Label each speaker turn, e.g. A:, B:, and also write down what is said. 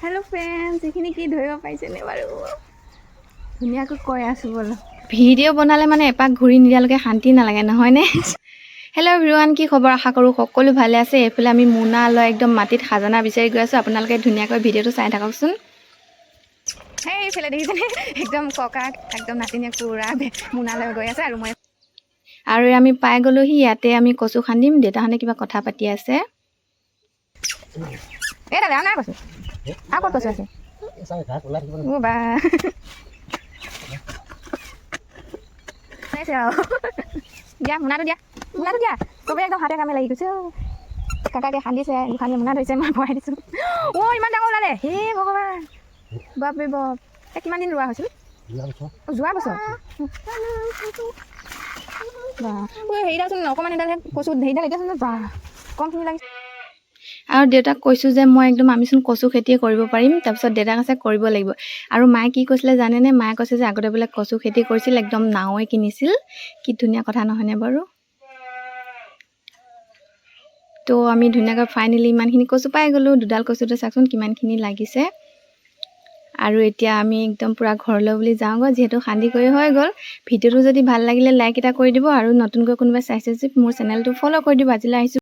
A: hello friends এইখিনি কি ধৰিব পাইছেনে বাৰু ধুনীয়াকৈ কৈ আছো বলো ভিডিঅ' বনালে মানে এপাক ঘূৰি নিদিয়ালৈকে শান্তি নালাগে নহয়নে হেল্ল' এভৰিৱান কি খবৰ আশা কৰোঁ সকলো ভালে আছে এফালে আমি মুনা লৈ একদম মাটিত খাজানা বিচাৰি গৈ আছো আপোনালোকে ধুনীয়াকৈ ভিডিঅ'টো চাই থাককচোন হেই ফেলে দেখিছেনে একদম ককা একদম নাতিনীয়ে পুৰা মুনা লৈ গৈ আছে আৰু আমি পাই গ'লোহি ইয়াতে আমি কচু খান্দিম দেউতাহঁতে কিবা কথা পাতি আছে এটা বেয়া নাই কচু আৰু ক'ত কচু আছে ও বা নাইছে আৰু দিয়া মুনাটো দিয়া চবেই একদম হাতে কামে লাগি গৈছে কাকাকে খান্দিছে খান্দি মুনা ধৰিছে মই ভৰাই দিছোঁ অ' ইমান ডাঙৰ ওলালে হে ভগৱান বাপৰে বাপ কিমান দিন ৰোৱা হৈছিল যোৱা বছৰ হেৰিডালচোন অকণমান এডাল কচু হেৰিডাল এতিয়াচোন বা কমখিনি লাগিছে আৰু দেউতাক কৈছোঁ যে মই একদম আমিচোন কচু খেতিয়ে কৰিব পাৰিম তাৰপিছত দেউতাক আছে কৰিব লাগিব আৰু মায়ে কি কৈছিলে জানেনে মায়ে কৈছে যে আগতে বোলে কচু খেতি কৰিছিল একদম নাওৱে কিনিছিল কি ধুনীয়া কথা নহয়নে বাৰু তো আমি ধুনীয়াকৈ ফাইনেলি ইমানখিনি কচু পাই গ'লোঁ দুডাল কচুতে চাওকচোন কিমানখিনি লাগিছে আৰু এতিয়া আমি একদম পুৰা ঘৰলৈ বুলি যাওঁগৈ যিহেতু খান্দি কৰি হৈ গ'ল ভিডিঅ'টো যদি ভাল লাগিলে লাইক এটা কৰি দিব আৰু নতুনকৈ কোনোবাই চাইছে যে মোৰ চেনেলটো ফ'ল' কৰি দিব আজিলৈ আহিছোঁ